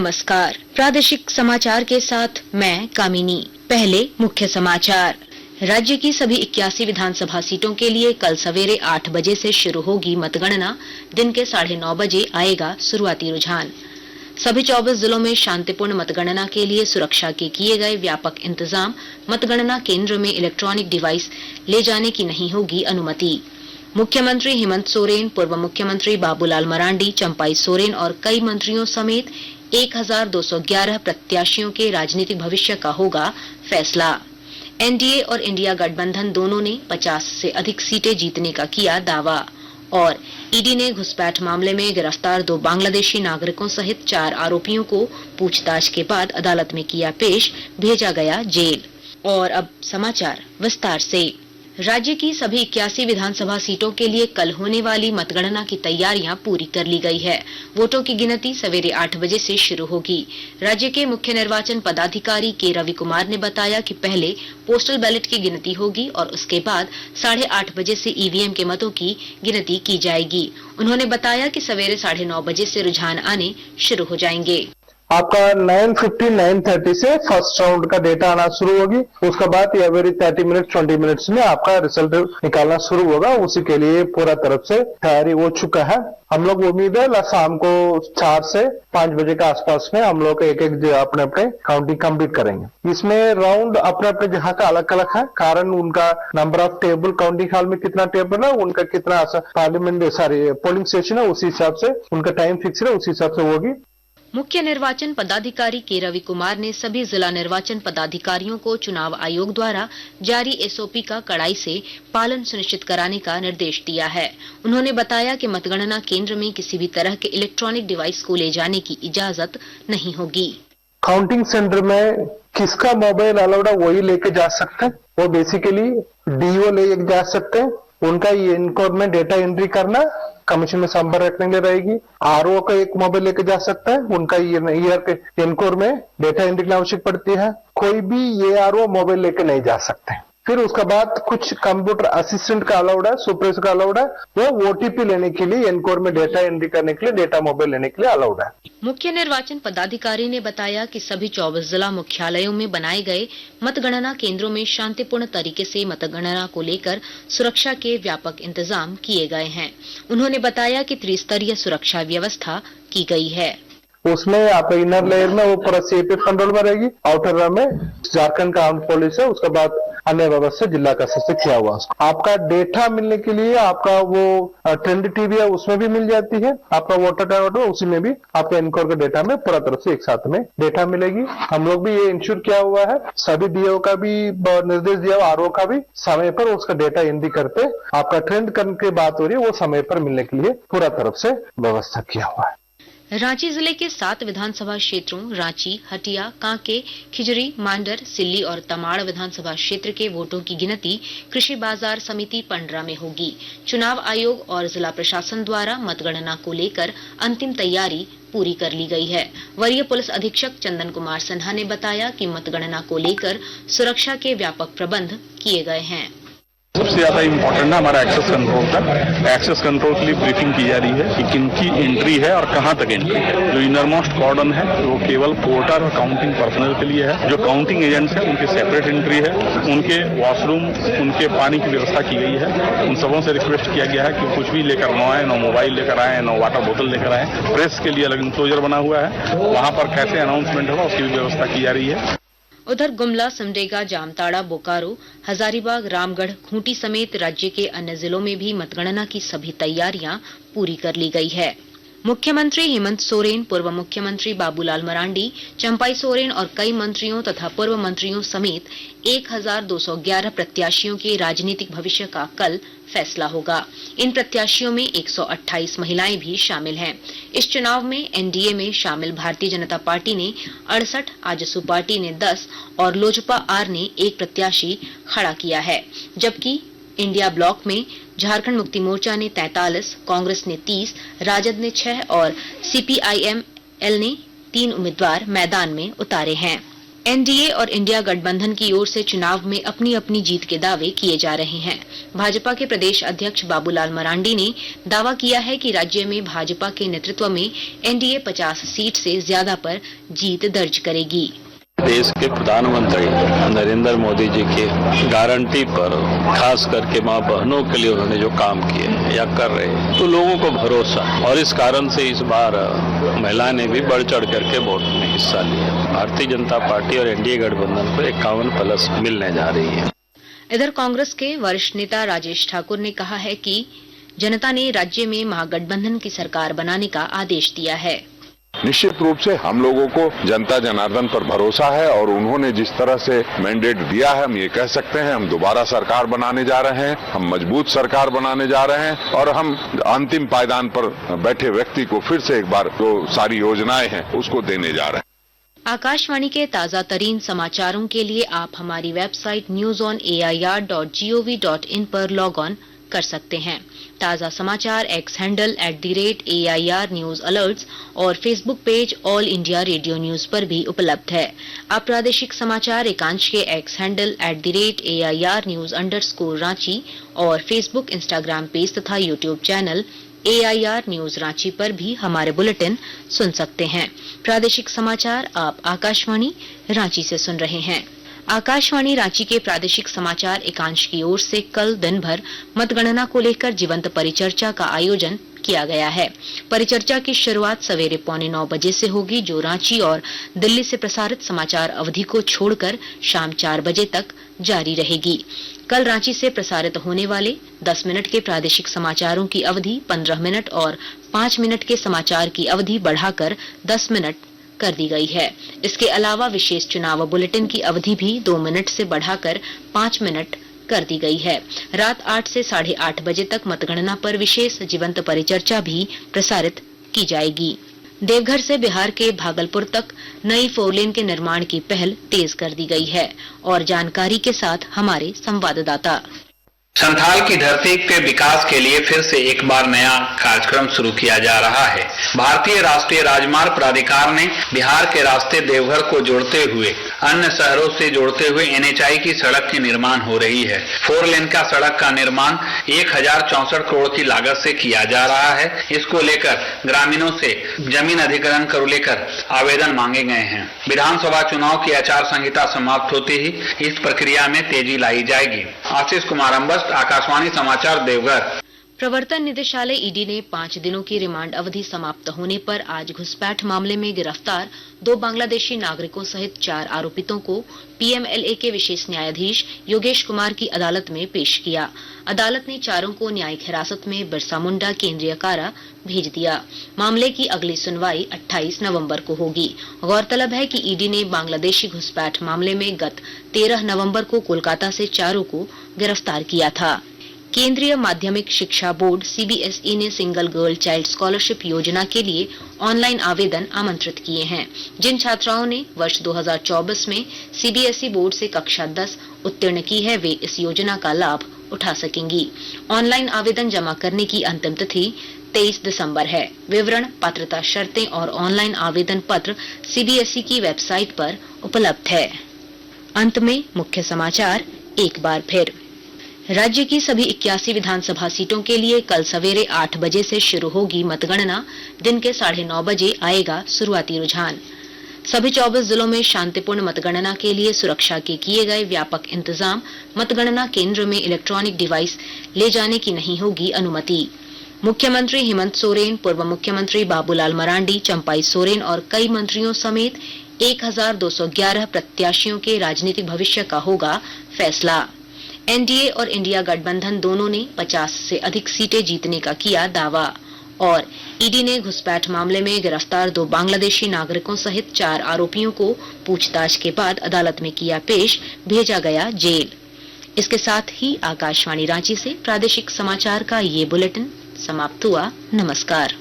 नमस्कार, प्रादेशिक समाचार के साथ मैं कामिनी। पहले मुख्य समाचार। राज्य की सभी 81 विधानसभा सीटों के लिए कल सवेरे 8 बजे से शुरू होगी मतगणना। दिन के 9:30 बजे आएगा शुरुआती रुझान। सभी 24 जिलों में शांतिपूर्ण मतगणना के लिए सुरक्षा के किए गए व्यापक इंतजाम। मतगणना केंद्र में इलेक्ट्रॉनिक डिवाइस ले जाने की नहीं होगी अनुमति। मुख्यमंत्री हेमंत सोरेन, पूर्व मुख्यमंत्री बाबूलाल मरांडी, चंपाई सोरेन और कई मंत्रियों समेत 1211 प्रत्याशियों के राजनीतिक भविष्य का होगा फैसला। एनडीए और इंडिया गठबंधन दोनों ने 50 से अधिक सीटें जीतने का किया दावा। और ईडी ने घुसपैठ मामले में गिरफ्तार 2 बांग्लादेशी नागरिकों सहित 4 आरोपियों को पूछताछ के बाद अदालत में किया पेश, भेजा गया जेल। और अब समाचार विस्तार से। राज्य की सभी 81 विधानसभा सीटों के लिए कल होने वाली मतगणना की तैयारियां पूरी कर ली गई है। वोटों की गिनती सवेरे 8 बजे से शुरू होगी। राज्य के मुख्य निर्वाचन पदाधिकारी के रवि कुमार ने बताया कि पहले पोस्टल बैलेट की गिनती होगी और उसके बाद 8:30 बजे से ईवीएम के मतों की गिनती की जाएगी। उन्होंने बताया कि सवेरे 9:30 बजे से रुझान आने शुरू हो जाएंगे। आपका 9:50, 9:30 से फर्स्ट राउंड का डेटा आना शुरू होगी। उसके बाद एवरी 30 मिनट 20 मिनट्स में आपका रिजल्ट निकालना शुरू होगा। उसी के लिए पूरा तरफ से तैयारी हो चुका है। हम लोग उम्मीद है शाम को 4 से 5 बजे के आसपास में हम लोग एक अपने अपने काउंटिंग कंप्लीट करेंगे। इसमें राउंड अपने अपने जगह का अलग अलग है, कारण उनका number of table, counting hall में कितना टेबल है, उनका कितना पार्लियामेंट पोलिंग स्टेशन है, उसी हिसाब से उनका टाइम फिक्स है, उसी हिसाब से होगी। मुख्य निर्वाचन पदाधिकारी के रवि कुमार ने सभी जिला निर्वाचन पदाधिकारियों को चुनाव आयोग द्वारा जारी एसओपी का कड़ाई से पालन सुनिश्चित कराने का निर्देश दिया है। उन्होंने बताया कि मतगणना केंद्र में किसी भी तरह के इलेक्ट्रॉनिक डिवाइस को ले जाने की इजाजत नहीं होगी। काउंटिंग सेंटर में किसका मोबाइल अलाउड है वही लेके जा सकते हैं। वो बेसिकली डीओ ले जा सकते हैं। उनका इनकोर में डेटा एंट्री करना कमीशन में संपर्क रखने के लिए रहेगी। आरओ का एक मोबाइल लेके जा सकता है, उनका ईयर के इनकोर में डेटा एंट्री की आवश्यक पड़ती है। कोई भी ये आरओ मोबाइल लेके नहीं जा सकते। फिर उसके बाद कुछ कंप्यूटर असिस्टेंट का अलाउड है, सुपरवाइजर का अलाउड है। वो ओटीपी लेने के लिए, एनकोर में डेटा एंट्री करने के लिए, डेटा मोबाइल लेने के लिए अलाउड है। मुख्य निर्वाचन पदाधिकारी ने बताया कि सभी 24 जिला मुख्यालयों में बनाए गए मतगणना केंद्रों में शांतिपूर्ण तरीके से मतगणना को लेकर सुरक्षा के व्यापक इंतजाम किए गए हैं। उन्होंने बताया कि त्रिस्तरीय सुरक्षा व्यवस्था की गई है। उसमें आपका इनर लेयर में वो पूरा सीपी कंट्रोल में रहेगी, आउटर लेयर में झारखंड का आर्म्ड पुलिस है, उसके बाद अन्य व्यवस्था जिला कस्तर से किया हुआ। आपका डेटा मिलने के लिए आपका वो ट्रेंड टीवी है, उसमें भी मिल जाती है। आपका वोटर कार्ड है, उसी में भी आपका इनकोर के डेटा में पूरा तरफ से एक साथ में डेटा मिलेगी। हम लोग भी ये इंश्योर किया हुआ है, सभी डीओ का भी निर्देश दिया हुआ, आरओ का भी समय पर उसका डेटा एंट्री करते आपका ट्रेंड करने की बात हो रही है, वो समय पर मिलने के लिए पूरा तरफ से व्यवस्था किया हुआ है। रांची जिले के 7 विधानसभा क्षेत्रों रांची, हटिया, कांके, खिजरी, मांडर, सिल्ली और तमाड़ विधानसभा क्षेत्र के वोटों की गिनती कृषि बाजार समिति पंडरा में होगी। चुनाव आयोग और जिला प्रशासन द्वारा मतगणना को लेकर अंतिम तैयारी पूरी कर ली गई है। वरीय पुलिस अधीक्षक चंदन कुमार सिन्हा ने बताया कि मतगणना को लेकर सुरक्षा के व्यापक प्रबंध किए गए हैं। सबसे ज्यादा इम्पोर्टेंट है हमारा एक्सेस कंट्रोल का। एक्सेस कंट्रोल के लिए ब्रीफिंग की जा रही है कि किनकी एंट्री है और कहां तक एंट्री है। जो इनरमोस्ट कॉर्डन है वो केवल वोटर और काउंटिंग पर्सनल के लिए है। जो काउंटिंग एजेंट्स है उनकी सेपरेट एंट्री है। उनके वॉशरूम, उनके पानी की व्यवस्था की गई है। उन सबों से रिक्वेस्ट किया गया है कि कुछ भी लेकर न आए, न मोबाइल लेकर आए, न वाटर बोतल लेकर आए। प्रेस के लिए अलग इंक्लोजर बना हुआ है, वहां पर कैसे अनाउंसमेंट होगा उसकी भी व्यवस्था की जा रही है। उधर गुमला, सिमडेगा, जामताड़ा, बोकारो, हजारीबाग, रामगढ़, खूंटी समेत राज्य के अन्य जिलों में भी मतगणना की सभी तैयारियां पूरी कर ली गई है। मुख्यमंत्री हेमंत सोरेन, पूर्व मुख्यमंत्री बाबूलाल मरांडी, चंपाई सोरेन और कई मंत्रियों तथा पूर्व मंत्रियों समेत 1211 प्रत्याशियों के राजनीतिक भविष्य का कल फैसला होगा। इन प्रत्याशियों में 128 महिलाएं भी शामिल हैं। इस चुनाव में एनडीए में शामिल भारतीय जनता पार्टी ने 68, आजसू पार्टी ने 10 और लोजपा आर ने 1 प्रत्याशी खड़ा किया है, जबकि इंडिया ब्लॉक में झारखंड मुक्ति मोर्चा ने 43, कांग्रेस ने 30, राजद ने 6 और सीपीआईएम एल ने 3 उम्मीदवार मैदान में उतारे हैं। एनडीए और इंडिया गठबंधन की ओर से चुनाव में अपनी अपनी जीत के दावे किए जा रहे हैं। भाजपा के प्रदेश अध्यक्ष बाबूलाल मरांडी ने दावा किया है कि राज्य में भाजपा के नेतृत्व में एनडीए 50 सीट से ज्यादा पर जीत दर्ज करेगी। देश के प्रधानमंत्री नरेंद्र मोदी जी की गारंटी पर खास करके मां बहनों के लिए उन्होंने जो काम किए या कर रहे हैं, तो लोगों को भरोसा, और इस कारण से इस बार महिला ने भी बढ़ चढ़ करके वोट में हिस्सा लिया। भारतीय जनता पार्टी और एनडीए गठबंधन को 51+ मिलने जा रही है। इधर कांग्रेस के वरिष्ठ नेता राजेश ठाकुर ने कहा है कि जनता ने राज्य में महागठबंधन की सरकार बनाने का आदेश दिया है। निश्चित रूप से हम लोगों को जनता जनार्दन पर भरोसा है और उन्होंने जिस तरह से मैंडेट दिया है, हम ये कह सकते हैं हम दोबारा सरकार बनाने जा रहे हैं, हम मजबूत सरकार बनाने जा रहे हैं और हम अंतिम पायदान पर बैठे व्यक्ति को फिर से एक बार जो सारी योजनाएं हैं उसको देने जा रहे हैं। आकाशवाणी के ताजा तरीन समाचारों के लिए आप हमारी वेबसाइट newsonair.gov.in पर लॉग ऑन कर सकते हैं। ताजा समाचार X handle @AIR news alerts और Facebook page All India Radio News पर भी उपलब्ध है। आप प्रादेशिक समाचार एकांश के X handle @AIR news _Ranchi और फेसबुक, इंस्टाग्राम पेज तथा YouTube channel AIR news Ranchi पर भी हमारे बुलेटिन सुन सकते हैं। प्रादेशिक समाचार आप आकाशवाणी रांची से सुन रहे हैं। आकाशवाणी रांची के प्रादेशिक समाचार एकांश की ओर से कल दिन भर मतगणना को लेकर जीवंत परिचर्चा का आयोजन किया गया है। परिचर्चा की शुरुआत सवेरे 8:45 बजे से होगी, जो रांची और दिल्ली से प्रसारित समाचार अवधि को छोड़कर शाम 4 बजे तक जारी रहेगी। कल रांची से प्रसारित होने वाले 10 मिनट के प्रादेशिक समाचारों की अवधि 15 मिनट और 5 मिनट के समाचार की अवधि बढ़ाकर 10 मिनट कर दी गई है। इसके अलावा विशेष चुनाव बुलेटिन की अवधि भी 2 मिनट से बढ़ाकर 5 मिनट कर दी गई है। रात 8 से 8:30 बजे तक मतगणना पर विशेष जीवंत परिचर्चा भी प्रसारित की जाएगी। देवघर से बिहार के भागलपुर तक नई 4 लेन के निर्माण की पहल तेज कर दी गई है। और जानकारी के साथ हमारे संवाददाता। संथाल की धरती के विकास के लिए फिर से एक बार नया कार्यक्रम शुरू किया जा रहा है। भारतीय राष्ट्रीय राजमार्ग प्राधिकार ने बिहार के रास्ते देवघर को जोड़ते हुए अन्य शहरों से जोड़ते हुए NHI की सड़क की निर्माण हो रही है। 4 लेन का सड़क का निर्माण 1064 करोड़ की लागत से किया जा रहा है। इसको लेकर ग्रामीणों से जमीन अधिग्रहण को लेकर आवेदन मांगे गए हैं। विधानसभा चुनाव की आचार संहिता समाप्त होते ही इस प्रक्रिया में तेजी लाई जाएगी। आशीष कुमार अंबस्ट, आकाशवाणी समाचार, देवघर। प्रवर्तन निदेशालय ईडी ने 5 दिनों की रिमांड अवधि समाप्त होने पर आज घुसपैठ मामले में गिरफ्तार 2 बांग्लादेशी नागरिकों सहित 4 आरोपितों को PMLA के विशेष न्यायाधीश योगेश कुमार की अदालत में पेश किया। अदालत ने चारों को न्यायिक हिरासत में बिरसा मुंडा केंद्रीय कारा भेज दिया। मामले की अगली सुनवाई 28 नवंबर को होगी। गौरतलब है कि ईडी ने बांग्लादेशी घुसपैठ मामले में गत 13 नवंबर को कोलकाता से चारों को गिरफ्तार किया था। केंद्रीय माध्यमिक शिक्षा बोर्ड CBSE ने सिंगल गर्ल चाइल्ड स्कॉलरशिप योजना के लिए ऑनलाइन आवेदन आमंत्रित किए हैं। जिन छात्राओं ने वर्ष 2024 में CBSE बोर्ड से कक्षा 10 उत्तीर्ण की है, वे इस योजना का लाभ उठा सकेंगी। ऑनलाइन आवेदन जमा करने की अंतिम तिथि 23 दिसंबर है। विवरण, पात्रता शर्तें और ऑनलाइन आवेदन पत्र CBSE की वेबसाइट पर उपलब्ध है। अंत में मुख्य समाचार एक बार फिर। राज्य की सभी 81 विधानसभा सीटों के लिए कल सवेरे 8 बजे से शुरू होगी मतगणना। दिन के 9:30 बजे आएगा शुरुआती रुझान। सभी 24 जिलों में शांतिपूर्ण मतगणना के लिए सुरक्षा के किए गए व्यापक इंतजाम। मतगणना केंद्र में इलेक्ट्रॉनिक डिवाइस ले जाने की नहीं होगी अनुमति। मुख्यमंत्री हेमंत सोरेन, पूर्व मुख्यमंत्री बाबूलाल मरांडी, चंपाई सोरेन और कई मंत्रियों समेत 1211 प्रत्याशियों के राजनीतिक भविष्य का होगा फैसला। एनडीए और इंडिया गठबंधन दोनों ने 50 से अधिक सीटें जीतने का किया दावा। और ईडी ने घुसपैठ मामले में गिरफ्तार 2 बांग्लादेशी नागरिकों सहित 4 आरोपियों को पूछताछ के बाद अदालत में किया पेश, भेजा गया जेल। इसके साथ ही आकाशवाणी रांची से प्रादेशिक समाचार का ये बुलेटिन समाप्त हुआ। नमस्कार।